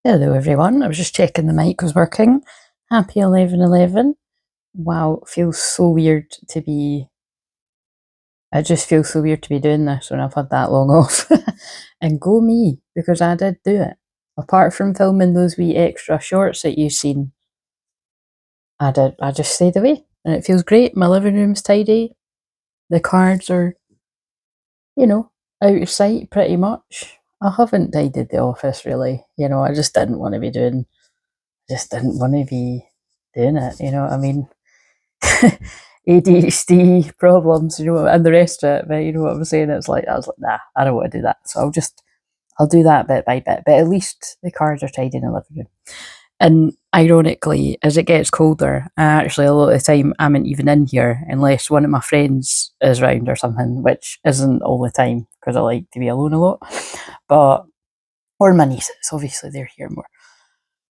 Hello everyone, I was just checking the mic was working. Happy 11/11. Wow, it feels so weird to be... It just feels so weird to be doing this when I've had that long off. And go me, because I did do it. Apart from filming those wee extra shorts that you've seen, I just stayed away. And it feels great, my living room's tidy. The cards are, out of sight pretty much. I haven't tidied the office really, I just didn't want to be doing... Just didn't want to be doing it, you know what I mean? ADHD problems, and the rest of it, but you know what I'm saying? It's like, I was like, nah, I don't want to do that. So I'll do that bit by bit, but at least the cards are tidy in the living room. And ironically, as it gets colder, actually a lot of the time I'm not even in here unless one of my friends is round or something, which isn't all the time because I like to be alone a lot. But, or my nieces, obviously they're here more.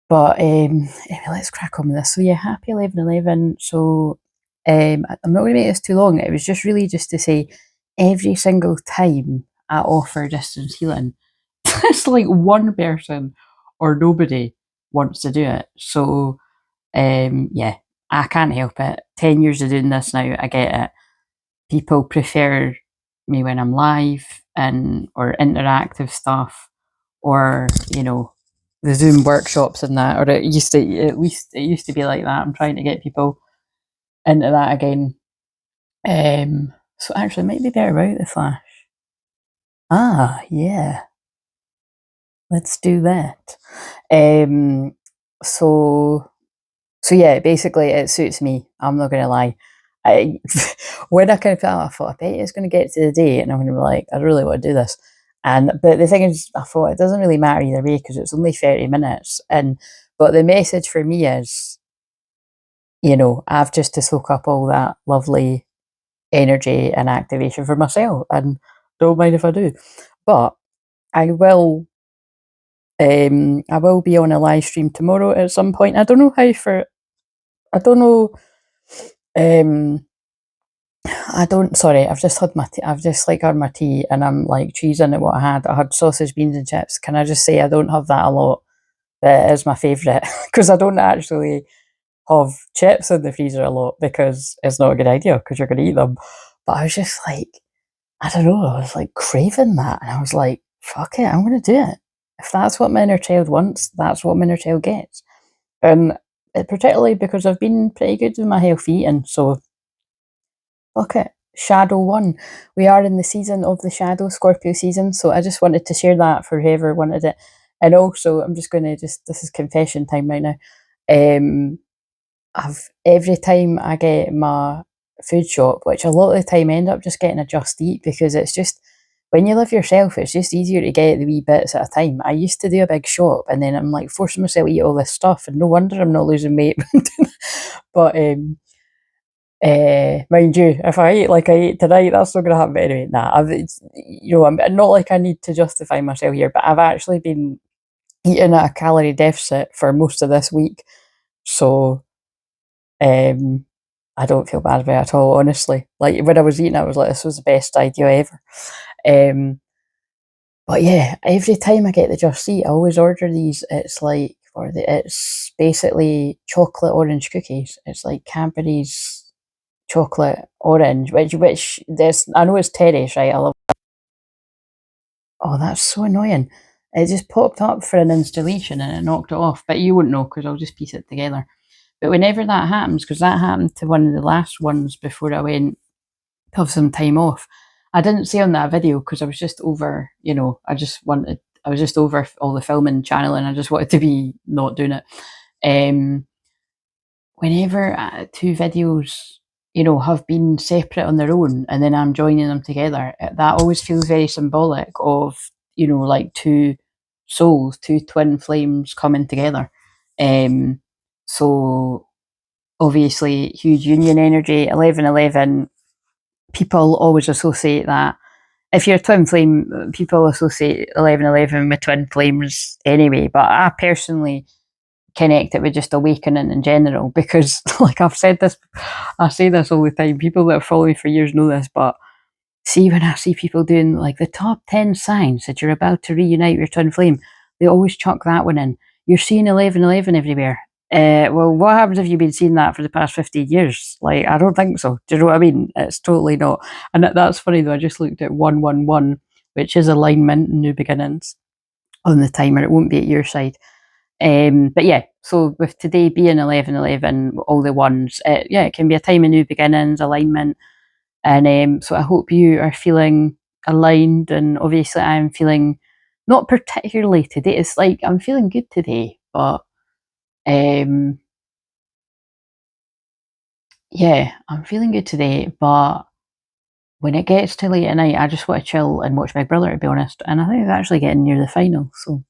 But anyway, let's crack on with this. So yeah, happy 11/11. So I'm not going to make this too long. It was just really just to say, every single time I offer distance healing, it's like one person or nobody wants to do it. So yeah, I can't help it. 10 years of doing this now, I get it. People prefer me when I'm live and or interactive stuff, or the Zoom workshops and that, or it used to, at least it used to be like that. I'm trying to get people into that again. So actually, it might be better about the Flash. Ah, yeah. Let's do that. So yeah, basically it suits me. I'm not gonna lie. When I kind of felt, I thought, I bet it's gonna get to the day and I'm gonna be like, I really want to do this. But the thing is, I thought it doesn't really matter either way because it's only 30 minutes. But the message for me is, I've just to soak up all that lovely energy and activation for myself, and don't mind if I do. But I will be on a live stream tomorrow at some point. I don't know how for... I don't know. I don't. Sorry, I've just had my tea. I've just had my tea, and I'm like cheesing at what I had. I had sausage, beans, and chips. Can I just say I don't have that a lot, but it is my favourite because I don't actually have chips in the freezer a lot because it's not a good idea because you're going to eat them. But I was just like, I don't know. I was like craving that, and I was like, fuck it, I'm going to do it. If that's what my inner child wants, that's what my inner child gets. And particularly because I've been pretty good with my healthy eating, so fuck it. Shadow 1. We are in the season of the Shadow, Scorpio season, so I just wanted to share that for whoever wanted it. And also, I'm just going to this is confession time right now. Every time I get my food shop, which a lot of the time I end up just getting a Just Eat because it's just, when you live yourself, it's just easier to get the wee bits at a time. I used to do a big shop and then I'm like forcing myself to eat all this stuff, and no wonder I'm not losing weight. But mind you, if I eat like I ate tonight, that's not going to happen anyway. Nah, I'm not like I need to justify myself here, but I've actually been eating at a calorie deficit for most of this week, so I don't feel bad about it at all, honestly. Like when I was eating, I was like, this was the best idea ever. But yeah, every time I get the Just Eat, I always order these. It's basically chocolate orange cookies. It's like Cadbury's chocolate orange, which there's, I know it's Terry's, right? I love... Oh, that's so annoying. It just popped up for an installation and it knocked it off, but you won't know because I'll just piece it together. But whenever that happens, because that happened to one of the last ones before I went to have some time off, I didn't say on that video because I was just over, I was just over all the filming channel and I just wanted to be not doing it. Whenever two videos, have been separate on their own and then I'm joining them together, that always feels very symbolic of, like two souls, two twin flames coming together. So obviously huge union energy, 11/11. People always associate that. If you're a twin flame, people associate 11/11 with twin flames anyway, but I personally connect it with just awakening in general because like I say this all the time. People that have followed me for years know this, but see, when I see people doing like the top 10 signs that you're about to reunite your twin flame, they always chuck that one in. you're seeing 11:11 everywhere. Well, what happens if you've been seeing that for the past 15 years? Like, I don't think so. Do you know what I mean? It's totally not. And that's funny though. I just looked at 111, which is alignment and new beginnings on the timer. It won't be at your side. But yeah, so with today being 11:11, all the ones, yeah, it can be a time of new beginnings, alignment. And so I hope you are feeling aligned. And obviously, I'm feeling not particularly today. It's like I'm feeling good today, but yeah, I'm feeling good today. But when it gets too late at night, I just want to chill and watch Big Brother, to be honest. And I think it's actually getting near the final. So,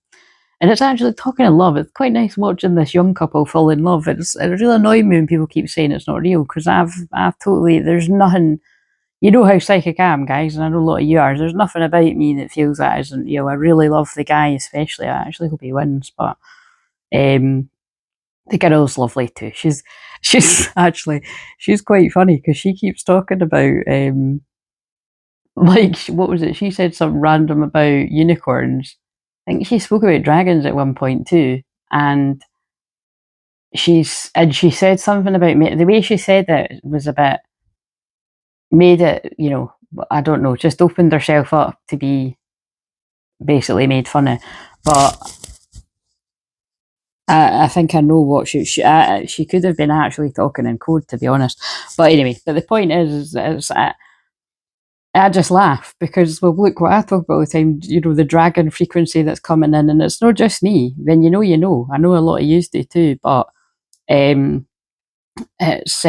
and it's actually talking of love. It's quite nice watching this young couple fall in love. It's really annoying me when people keep saying it's not real, because I've totally, there's nothing. You know how psychic I am, guys, and I know a lot of you are. There's nothing about me that feels that isn't real. I really love the guy, especially. I actually hope he wins, but um, the girl's lovely too. She's actually, she's quite funny because she keeps talking about like, what was it? She said something random about unicorns. I think she spoke about dragons at one point too, and she said something about me. The way she said it was a bit, made it, I don't know, just opened herself up to be basically made fun of. But I think I know what she could have been actually talking in code, to be honest. But anyway, but the point is I just laugh because, well, look what I talk about all the time. The dragon frequency that's coming in, and it's not just me. Then you know. I know a lot of you do too, but um, it's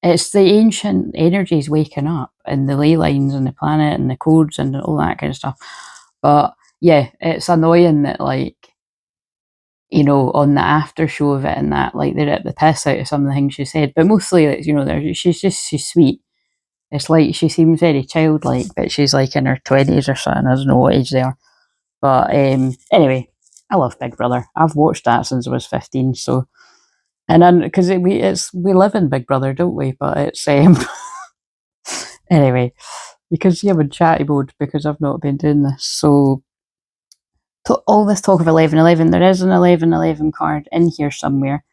it's the ancient energies waking up, and the ley lines, and the planet, and the codes, and all that kind of stuff. But yeah, it's annoying that, like, on the after show of it and that, like, they're at the piss out of some of the things she said. But mostly, she's sweet. It's like she seems very childlike, but she's like in her 20s or something. I don't know what age they are. But anyway, I love Big Brother. I've watched that since I was 15. So, and then because we live in Big Brother, don't we? But it's anyway, you can see I'm in chatty mode because I've not been doing this. So, all this talk of 11:11, there is an 11:11 card in here somewhere.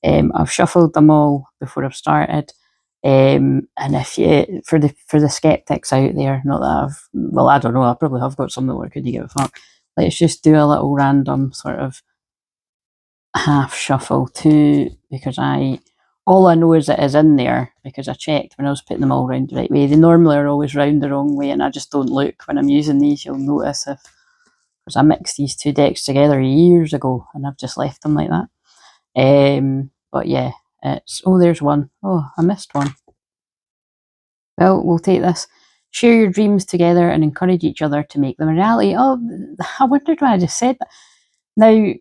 I've shuffled them all before I've started. And if you, for the skeptics out there, not that I don't know, I probably have got some that were, couldn't give a fuck. Let's just do a little random sort of half shuffle too, because all I know is it is in there because I checked when I was putting them all round the right way. They normally are always round the wrong way, and I just don't look when I'm using these. You'll notice because I mixed these two decks together years ago, and I've just left them like that. But yeah, there's one. Oh, I missed one. Well, we'll take this. Share your dreams together and encourage each other to make them a reality. Oh, I wondered why I just said that. Now,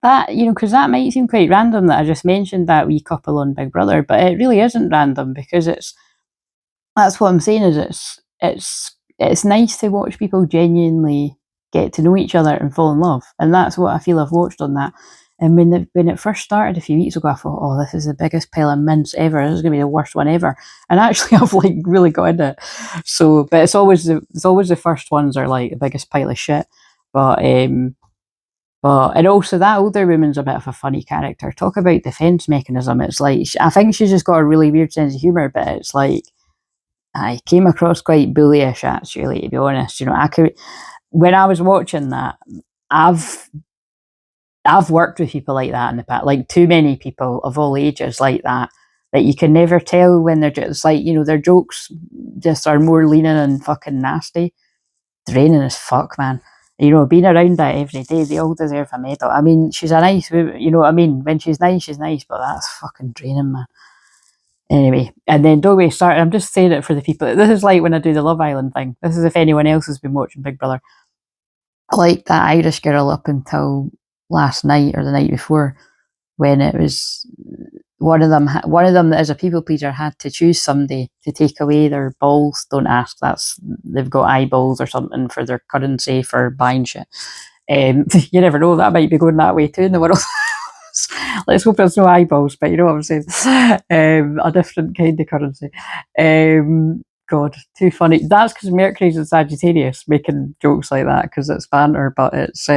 that, because that might seem quite random that I just mentioned that wee couple on Big Brother, but it really isn't random, because that's what I'm saying, is it's nice to watch people genuinely get to know each other and fall in love. And that's what I feel I've watched on that. And when it first started a few weeks ago, I thought, oh, this is the biggest pile of mints ever. This is going to be the worst one ever. And actually, I've like really got into it. So, but it's always the first ones are like the biggest pile of shit. But and also that older woman's a bit of a funny character. Talk about defense mechanism. It's like, I think she's just got a really weird sense of humor, but it's like, I came across quite bullyish, actually, to be honest. When I was watching that, I've worked with people like that in the past, like too many people of all ages like that you can never tell when they're just like, their jokes just are more leaning and fucking nasty. Draining as fuck, man. Being around that every day, they all deserve a medal. I mean, she's a nice woman, you know what I mean? When she's nice, but that's fucking draining, man. Anyway, and then don't we start? I'm just saying it for the people. This is like when I do the Love Island thing. This is if anyone else has been watching Big Brother. I liked that Irish girl up until last night or the night before, when it was one of them that is a people pleaser had to choose somebody to take away their balls. Don't ask. They've got eyeballs or something for their currency for buying shit. You never know, that might be going that way too in the world. Let's hope there's no eyeballs, but you know what I'm saying. A different kind of currency. God, too funny. That's because Mercury's in Sagittarius making jokes like that, because it's banter, but it's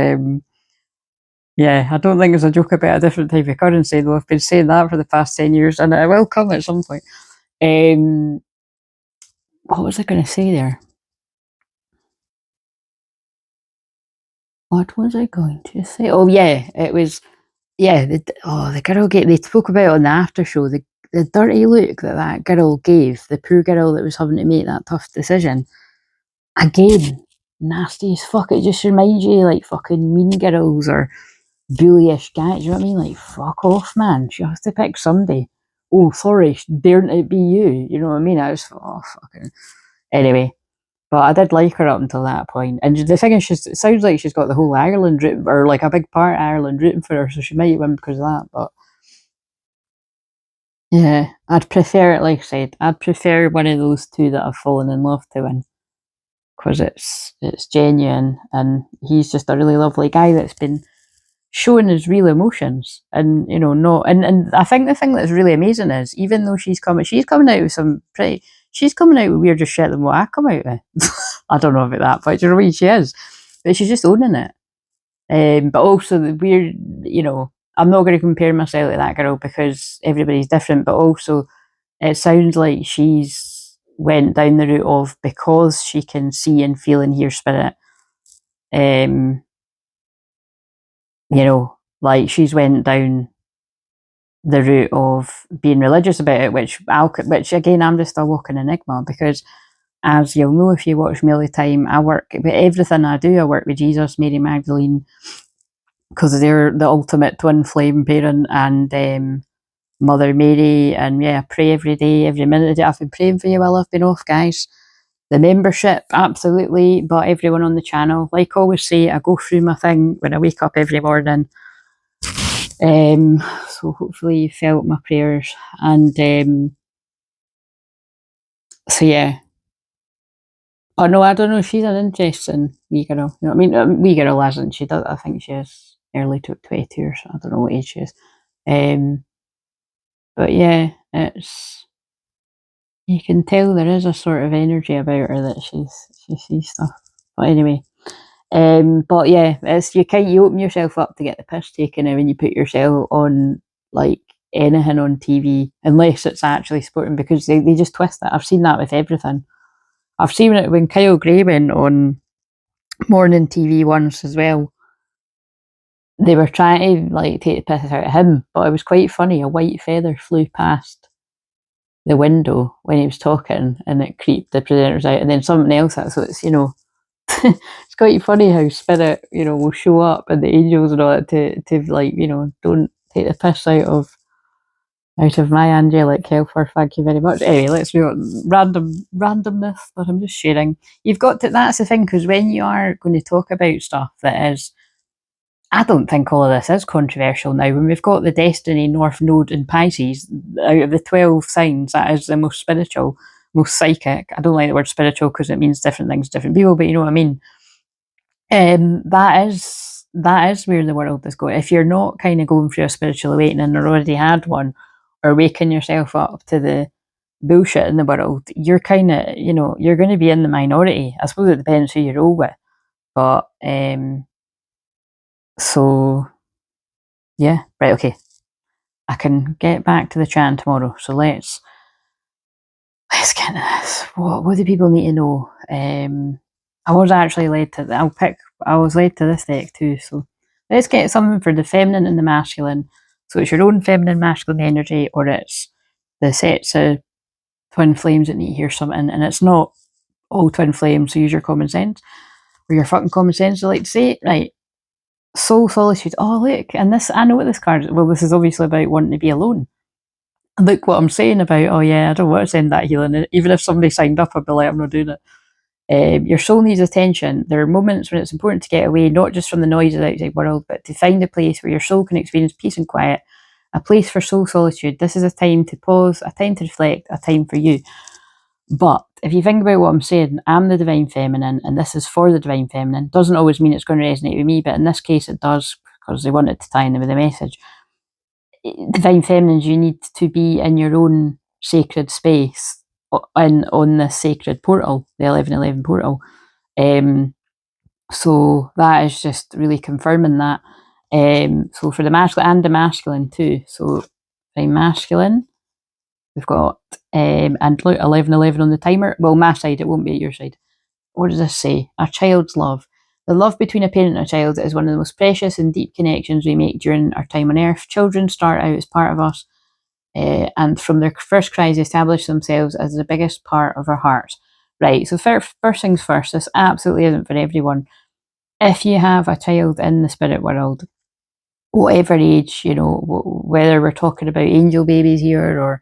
Yeah, I don't think it's a joke about a different type of currency, though. I've been saying that for the past 10 years, and it will come at some point. What was I going to say there? What was I going to say? Oh, yeah, it was, yeah, the girl they spoke about it on the after show, the dirty look that girl gave, the poor girl that was having to make that tough decision. Again, nasty as fuck. It just reminds you like fucking Mean Girls or bullyish guys. You know what I mean? Like, fuck off, man. She has to pick somebody. Oh, sorry, daren't it be you? You know what I mean? I was, oh, fucking. Anyway, but I did like her up until that point. And the thing is, it sounds like she's got the whole Ireland rooting, or like a big part of Ireland rooting for her, so she might win because of that. But yeah, I'd prefer it, like I said, I'd prefer one of those two that I've fallen in love to win because it's genuine and he's just a really lovely guy that's been showing his real emotions and not and I think the thing that's really amazing is even though she's coming out with some pretty she's coming out with weirder shit than what I come out with. I don't know about that, but you know what I mean, she is, but she's just owning it. But also the weird, I'm not going to compare myself to that girl because everybody's different, but also it sounds like she's went down the route of because she can see and feel and hear spirit. um like she's went down the route of being religious about it, which again I'm just a walking enigma because, as you'll know if you watch me all the time, I work with everything I do. I work with Jesus, Mary Magdalene, because they're the ultimate twin flame parent, and Mother Mary, and yeah, I pray every day, every minute of the day. I've been praying for you while I've been off, guys. The membership, absolutely, but everyone on the channel, like I always say, I go through my thing when I wake up every morning. So hopefully you felt my prayers, and so yeah. Oh no, I don't know. She's an interesting wee girl. You know what I mean? Wee girl isn't. She does. I think she is early to 20 or so. I don't know what age she is. Um, but yeah, it's you can tell there is a sort of energy about her that she sees stuff. But anyway, but yeah, it's you open yourself up to get the piss taken out when you put yourself on like anything on TV, unless it's actually sporting, because they just twist it. I've seen that with everything. I've seen it when Kyle Gray went on morning TV once as well. They were trying to like take the piss out of him, but it was quite funny. A white feather flew past the window when he was talking, and it creeped the presenters out. And then something else. So it's it's quite funny how spirit will show up and the angels and all that to like don't take the piss out of my angelic helper. Thank you very much. Anyway, let's move on. Randomness that I'm just sharing. You've got to. That's the thing, because when you are going to talk about stuff that is, I don't think all of this is controversial now. When we've got the Destiny North Node in Pisces, out of the 12 signs, that is the most spiritual, most psychic. I don't like the word spiritual because it means different things to different people, but you know what I mean. That is where the world is going. If you're not kind of going through a spiritual awakening or already had one, or waking yourself up to the bullshit in the world, you're kind of you're going to be in the minority. I suppose it depends who you roll with, but so yeah, right, okay. I can get back to the chat tomorrow. So let's get into this. What do people need to know? I was actually led to. I was led to this deck too. So let's get something for the feminine and the masculine. So it's your own feminine, masculine energy, or it's the sets of twin flames that need to hear something, and it's not all twin flames. So use your common sense, or your fucking common sense. I like to say, right? Soul solitude. Oh look, and this I know what this card is. Well, this is obviously about wanting to be alone. Look what I'm saying about, oh yeah, I don't want to send that healing. Even if somebody signed up, I'd be like, I'm not doing it. Your soul needs attention. There are moments when it's important to get away, not just from the noise of the outside world, but to find a place where your soul can experience peace and quiet, a place for soul solitude. This is a time to pause, a time to reflect, a time for you. But if you think about what I'm saying, I'm the divine feminine, and this is for the divine feminine. Doesn't always mean it's going to resonate with me, but in this case it does, because they wanted to tie in with the message. Divine feminines, you need to be in your own sacred space and on this sacred portal, the 1111 portal. So that is just really confirming that. So for the masculine and the masculine too. So by masculine, we've got, and look, 11:11 on the timer. Well, my side, it won't be at your side. What does this say? A child's love. The love between a parent and a child is one of the most precious and deep connections we make during our time on earth. Children start out as part of us, and from their first cries, establish themselves as the biggest part of our hearts. Right, so first things first, this absolutely isn't for everyone. If you have a child in the spirit world, whatever age, you know, whether we're talking about angel babies here or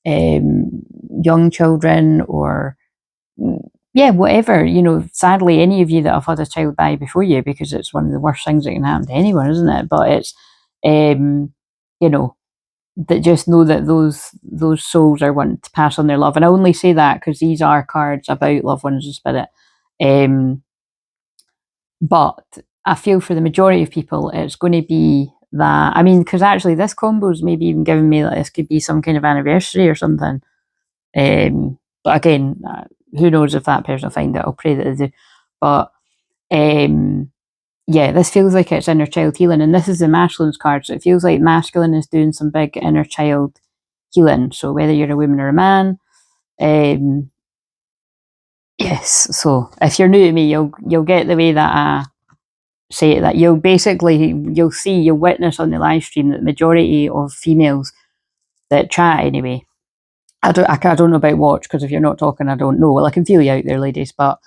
young children or yeah, whatever, you know, sadly, any of you that have had a child die before you, because it's one of the worst things that can happen to anyone, isn't it? But it's, you know, that just know that those souls are wanting to pass on their love. And I only say that because these are cards about loved ones in spirit. But I feel for the majority of people, it's going to be that. I mean, because actually, this combo's maybe even giving me that this could be some kind of anniversary or something. But again, who knows if that person will find it? I'll pray that they do. But yeah, this feels like it's inner child healing, and this is the masculine's card, so it feels like masculine is doing some big inner child healing. So whether you're a woman or a man, yes. So if you're new to me, you'll get the way that I say it. That you'll witness on the live stream that the majority of females that chat anyway. I don't know about watch, because if you're not talking, I don't know. Well, I can feel you out there, ladies, but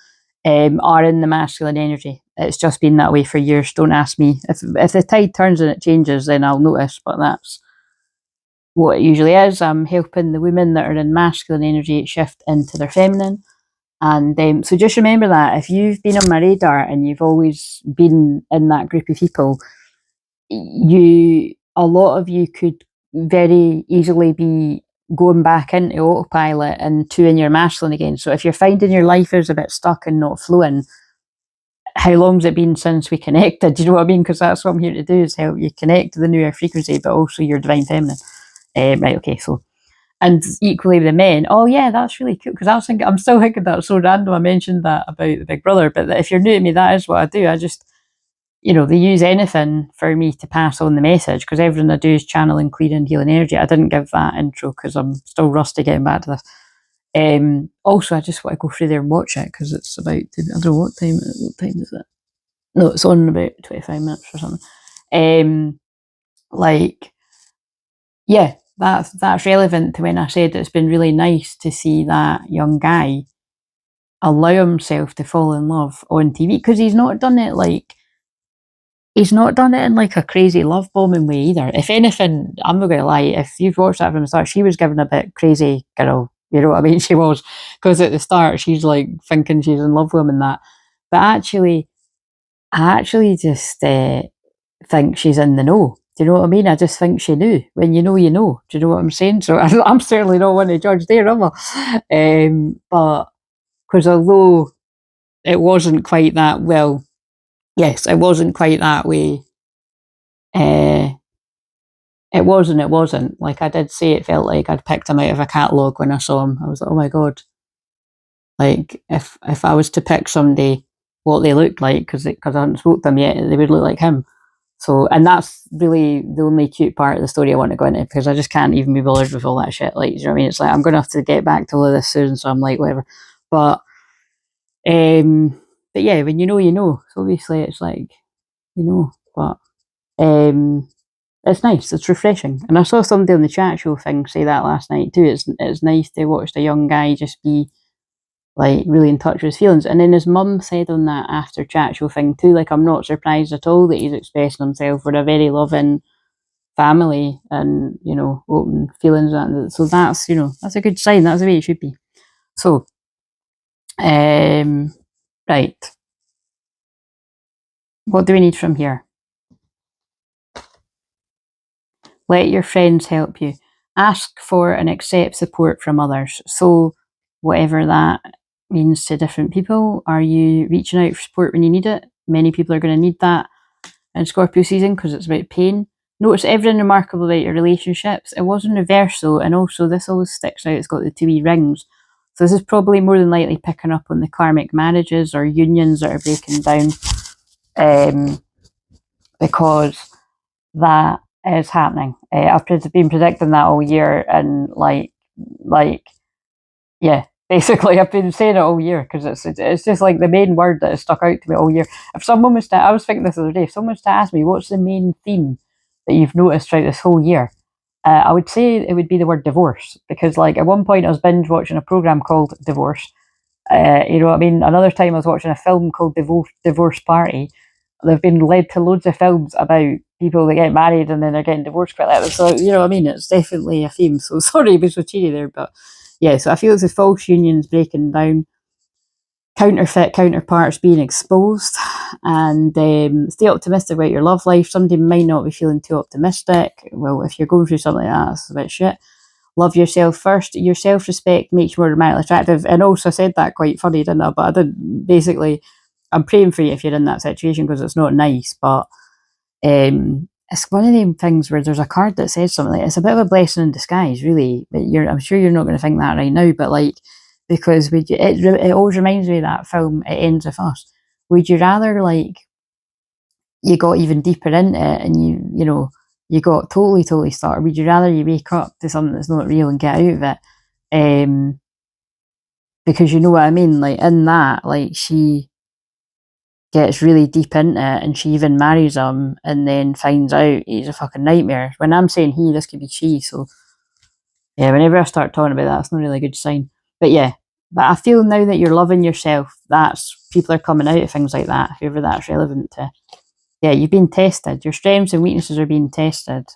are in the masculine energy. It's just been that way for years. Don't ask me. If the tide turns and it changes, then I'll notice, but that's what it usually is. I'm helping the women that are in masculine energy shift into their feminine. And so just remember that if you've been on my radar and you've always been in that group of people, a lot of you could very easily be going back into autopilot and in your masculine again. So if you're finding your life is a bit stuck and not flowing, how long's it been since we connected? Do you know what I mean? Because that's what I'm here to do, is help you connect to the newer frequency, but also your divine feminine. Right, okay, so, and equally the men. Oh yeah, that's really cool, because I'm still thinking that's so random I mentioned that about the big brother, but if you're new to me, that is what I do. I just, you know, they use anything for me to pass on the message, because everything I do is channeling, clearing, healing energy. I didn't give that intro because I'm still rusty getting back to this. Also, I just want to go through there and watch it, because it's about, I don't know what time is it? No, it's on in about 25 minutes or something. Like, yeah, that's relevant to when I said it's been really nice to see that young guy allow himself to fall in love on TV, because he's not done it in like a crazy love bombing way either. If anything, I'm not going to lie, if you've watched that from the start, she was given a bit crazy girl. You know what I mean? She was, because at the start she's like thinking she's in love with him and that. But I actually just think she's in the know. Do you know what I mean? I just think she knew. When you know, you know. Do you know what I'm saying? So I'm certainly not one to judge there, am I? But because although it wasn't quite that, well, yes, it wasn't quite that way. It wasn't. Like I did say, it felt like I'd picked him out of a catalogue when I saw him. I was like, oh my God. Like if I was to pick somebody what they looked like, because I hadn't spoke to them yet, they would look like him. So, and that's really the only cute part of the story I want to go into, because I just can't even be bothered with all that shit. Like, you know what I mean? It's like, I'm going to have to get back to all of this soon. So I'm like, whatever. But yeah, when you know, you know. So obviously it's like, you know, but, it's nice. It's refreshing. And I saw somebody on the chat show thing say that last night too. It's nice to watch the young guy just be like really in touch with his feelings. And then his mum said on that after chat show thing too, like, I'm not surprised at all that he's expressing himself. We're a very loving family and, you know, open feelings. And so that's, you know, that's a good sign. That's the way it should be. So, right. What do we need from here? Let your friends help you. Ask for and accept support from others. So whatever that means to different people, are you reaching out for support when you need it? Many people are going to need that in Scorpio season, because it's about pain. Notice everything remarkable about your relationships. It was in reverse though, and also this always sticks out. It's got the 2 wee rings. So this is probably more than likely picking up on the karmic marriages or unions that are breaking down. because that is happening. I've been predicting that all year, and like, yeah, basically I've been saying it all year because it's just like the main word that has stuck out to me all year. If someone was to, I was thinking this the other day, if someone was to ask me what's the main theme that you've noticed throughout this whole year, I would say it would be the word divorce, because like at one point I was binge watching a program called Divorce. You know what I mean? Another time I was watching a film called Divorce Party. They've been led to loads of films about people that get married and then they're getting divorced quite like that. So, you know what I mean? It's definitely a theme. So sorry to be so cheery there, but yeah, so I feel it's the false unions breaking down, counterfeit counterparts being exposed, and stay optimistic about your love life. Somebody might not be feeling too optimistic. Well, if you're going through something like that, it's a bit shit. Love yourself first. Your self-respect makes you more romantically attractive. And also, I said that quite funny, didn't I? But I did basically. I'm praying for you if you're in that situation, because it's not nice. But it's one of them things where there's a card that says something like, it's a bit of a blessing in disguise, really. But I'm sure you're not going to think that right now. But like, because it always reminds me of that film, It Ends With Us. Would you rather like you got even deeper into it and you know you got totally started? Would you rather you wake up to something that's not real and get out of it? Because you know what I mean. Like in that, like she gets really deep into it and she even marries him and then finds out he's a fucking nightmare. When I'm saying he, this could be she. So yeah, whenever I start talking about that, it's not really a good sign. But yeah, but I feel now that you're loving yourself, that's people are coming out of things like that, whoever that's relevant to. Yeah, you've been tested. Your strengths and weaknesses are being tested.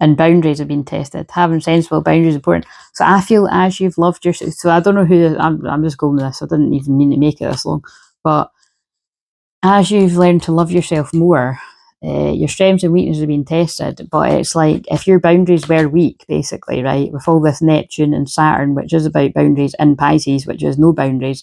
And boundaries have been tested. Having sensible boundaries is important. So I feel as you've loved yourself, so I don't know who, I'm just going with this. I didn't even mean to make it this long. But as you've learned to love yourself more, your strengths and weaknesses are being tested. But it's like if your boundaries were weak, basically, right, with all this Neptune and Saturn, which is about boundaries, and Pisces, which is no boundaries.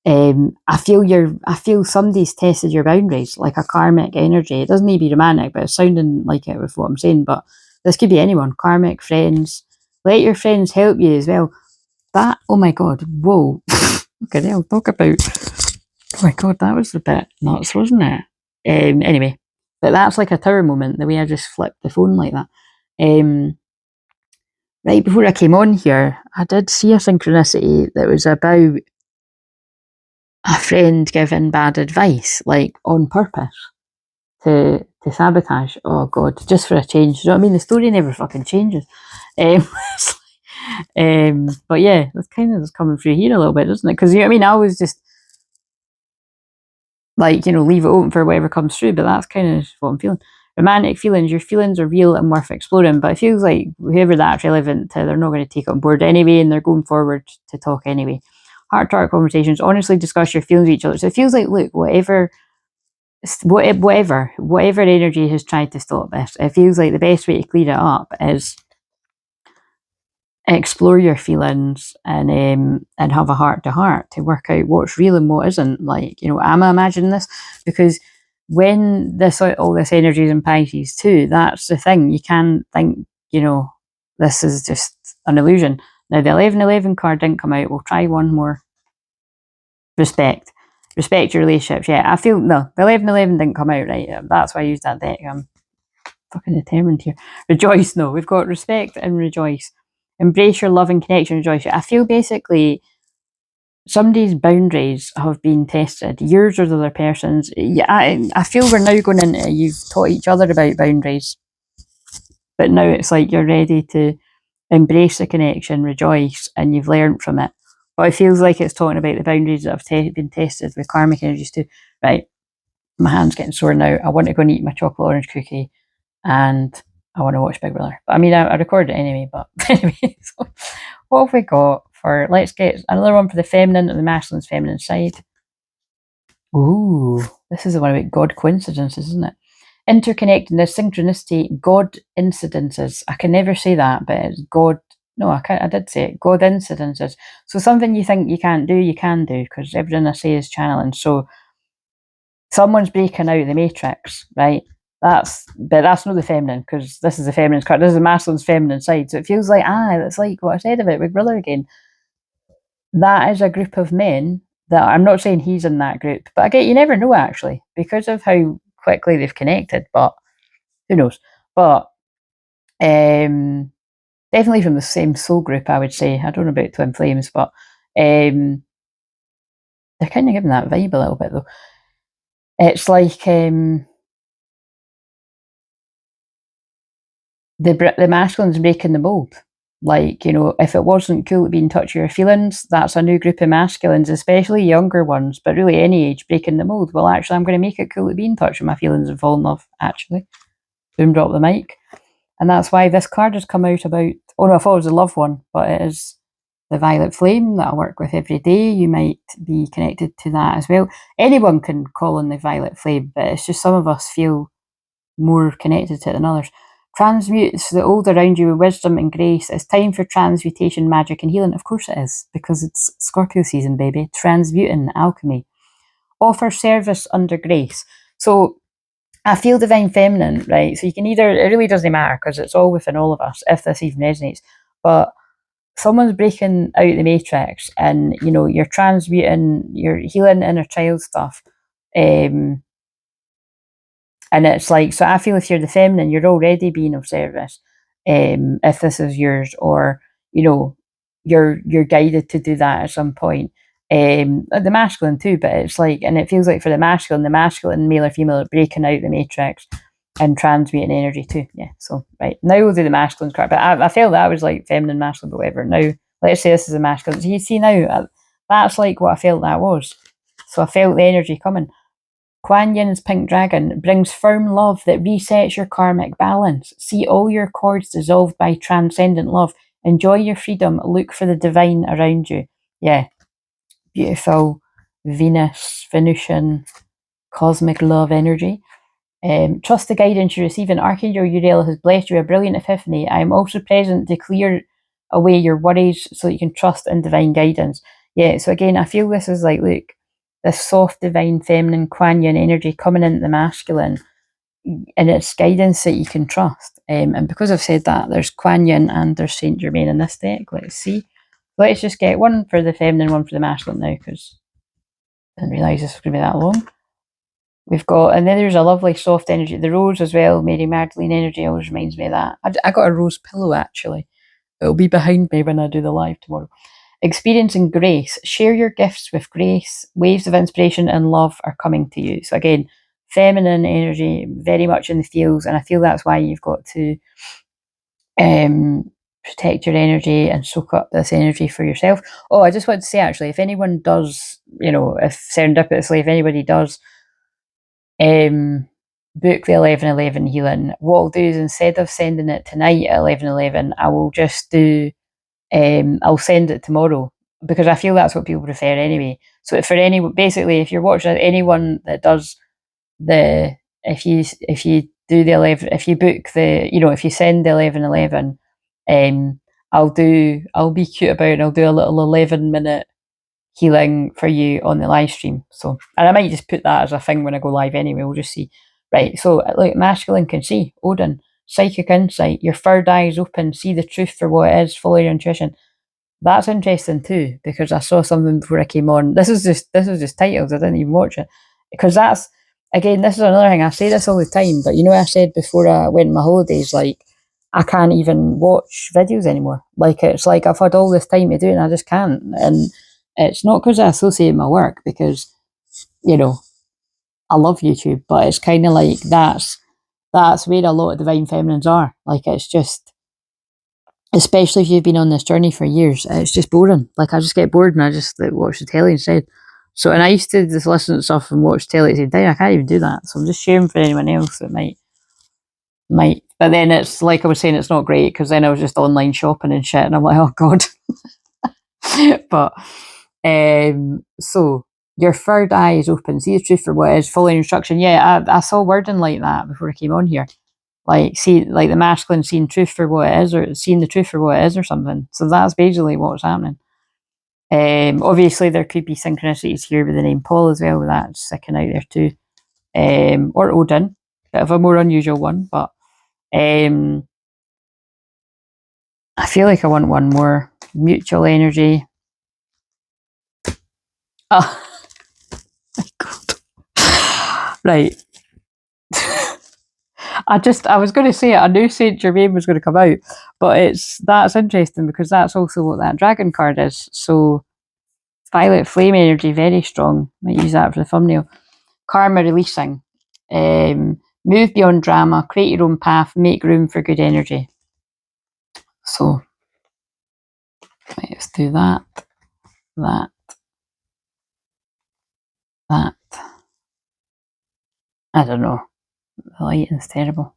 I feel somebody's tested your boundaries, like a karmic energy. It doesn't need to be romantic, but it's sounding like it with what I'm saying. But this could be anyone, karmic, friends. Let your friends help you as well. That, oh my God, whoa. Okay, they'll talk about, oh my God, that was a bit nuts, wasn't it? Anyway, but that's like a tower moment, the way I just flipped the phone like that. Right before I came on here, I did see a synchronicity that was about a friend giving bad advice, like on purpose to sabotage. Oh God, just for a change. You know what I mean? The story never fucking changes. But yeah, that's kind of just coming through here a little bit, doesn't it? Because you know what I mean? I was just like, you know, leave it open for whatever comes through, but that's kind of what I'm feeling. Romantic feelings, your feelings are real and worth exploring, but it feels like whoever that's relevant to, they're not going to take it on board anyway, and they're going forward to talk anyway. Heart-to-heart conversations, honestly discuss your feelings with each other. So it feels like, look, whatever energy has tried to stop this, it feels like the best way to clear it up is explore your feelings and have a heart to heart to work out what's real and what isn't. Like, you know, am I imagining this? Because when all this energy is in Pisces too, that's the thing. You can't think, you know, this is just an illusion. Now the 1111 card didn't come out. We'll try one more. Respect your relationships. Yeah, I feel no, the 1111 didn't come out right. That's why I used that deck. I'm fucking determined here. Rejoice. No, we've got respect and rejoice. Embrace your love and connection. Rejoice. I feel basically somebody's boundaries have been tested. Yours or the other person's. Yeah, I feel we're now going into, you've taught each other about boundaries, but now it's like you're ready to embrace the connection, rejoice, and you've learned from it. But it feels like it's talking about the boundaries that have been tested with karmic energies too. Right, my hand's getting sore now. I want to go and eat my chocolate orange cookie, and I want to watch Big Brother. But I mean, I recorded it anyway. But anyway, so what have we got for? Let's get another one for the feminine and the masculine's feminine side. Ooh, this is the one about God coincidences, isn't it? Interconnectedness, synchronicity, God incidences. I can never say that, but it's God. No, I can't. I did say it. God incidences. So something you think you can't do, you can do, because everything I say is channeling. So someone's breaking out of the matrix, right? But that's not the feminine, because this is the feminine card. This is the masculine's feminine side. So it feels like, it's like what I said about Big Brother again. That is a group of men that I'm not saying he's in that group, but again, you never know actually because of how quickly they've connected. But who knows? But definitely from the same soul group, I would say. I don't know about twin flames, but they're kind of giving that vibe a little bit though. It's like the masculine's breaking the mold. Like, you know, if it wasn't cool to be in touch with your feelings, that's a new group of masculines, especially younger ones, but really any age, breaking the mold. Well, actually, I'm going to make it cool to be in touch with my feelings and fall in love, actually. Boom, drop the mic. And that's why this card has come out about, oh no, I thought it was a love one, but it is the violet flame that I work with every day. You might be connected to that as well. Anyone can call on the violet flame, but it's just some of us feel more connected to it than others. Transmutes the old around you with wisdom and grace. It's time for transmutation, magic, and healing. Of course it is, because it's Scorpio season, baby. Transmuting, alchemy. Offer service under grace. So I feel divine feminine, right? So you can either, it really doesn't matter because it's all within all of us, if this even resonates. But someone's breaking out the matrix and, you know, you're transmuting, you're healing inner child stuff. And it's like, so I feel if you're the feminine, you're already being of service. If this is yours, or you know, you're guided to do that at some point. The masculine too, but it's like, and it feels like for the masculine, male or female, are breaking out the matrix and transmuting energy too. Yeah. So right now we'll do the masculine card, but I felt that was like feminine, masculine, but whatever. Now let's say this is a masculine. So you see now, that's like what I felt that was. So I felt the energy coming. Kuan Yin's pink dragon brings firm love that resets your karmic balance. See all your cords dissolved by transcendent love. Enjoy your freedom. Look for the divine around you. Yeah, beautiful Venus, Venusian, cosmic love energy. Trust the guidance you receive, and Archangel Uriel has blessed you a brilliant epiphany. I am also present to clear away your worries so that you can trust in divine guidance. Yeah, so again, I feel this is like, look, this soft, divine, feminine, Kuan Yin energy coming into the masculine, and it's guidance that you can trust. And because I've said that, there's Kuan Yin and there's Saint Germain in this deck. Let's see. Let's just get one for the feminine, one for the masculine now, because I didn't realise this was going to be that long. We've got, and then there's a lovely soft energy. The rose as well, Mary Magdalene energy always reminds me of that. I got a rose pillow actually. It'll be behind me when I do the live tomorrow. Experiencing grace. Share your gifts with grace. Waves of inspiration and love are coming to you. So again, feminine energy, very much in the feels, and I feel that's why you've got to protect your energy and soak up this energy for yourself. Oh, I just want to say actually, if anyone does, you know, if serendipitously, if anybody does book the 11:11 healing, what I'll do is instead of sending it tonight at 11:11, I will just do I'll send it tomorrow because I feel that's what people prefer anyway. So for basically, if you're watching anyone that does the, if you do the 11, if you book the, you know, if you send the 11:11, I'll be cute about it and I'll do a little 11-minute healing for you on the live stream. So, and I might just put that as a thing when I go live anyway. We'll just see. Right. So, look, masculine can see Odin, psychic insight. Your third eye is open. See the truth for what it is. Follow your intuition. That's interesting too because I saw something before I came on. This was just titles. I didn't even watch it because that's, again, this is another thing. I say this all the time, but you know, I said before I went on my holidays, like I can't even watch videos anymore. Like it's like I've had all this time to do it and I just can't. And it's not because I associate my work, because you know I love YouTube, but it's kind of like that's where a lot of divine feminines are. Like it's just, especially if you've been on this journey for years, it's just boring. Like I just get bored and I just like watch the telly instead. So, and I used to just listen to stuff and watch telly at the same time. I can't even do that. So I'm just sharing for anyone else that might. But then it's like I was saying, it's not great because then I was just online shopping and shit, and I'm like, oh god. But so your third eye is open. See the truth for what it is. Follow instruction. Yeah, I saw wording like that before I came on here. Like see, like the masculine seeing truth for what it is, or seeing the truth for what it is, or something. So that's basically what's happening. Obviously there could be synchronicities here with the name Paul as well, with that sticking out there too. Or Odin, bit of a more unusual one, but I feel like I want one more. Mutual energy. Oh, my God. Right. I was going to say it. I knew Saint Germain was going to come out, but that's interesting because that's also what that dragon card is. So violet flame energy, very strong. Might use that for the thumbnail. Karma releasing. Move beyond drama, create your own path, make room for good energy. So let's do that. I don't know. The lighting's terrible.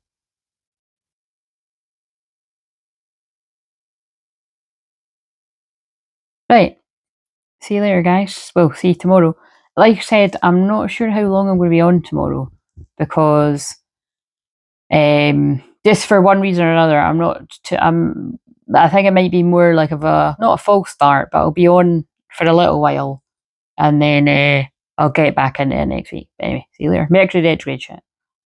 Right. See you later, guys. Well, see you tomorrow. Like I said, I'm not sure how long I'm going to be on tomorrow because just for one reason or another, I think it might be more like not a false start, but I'll be on for a little while and then I'll get back into it next week. But anyway, see you later. Mercury retrograde chat.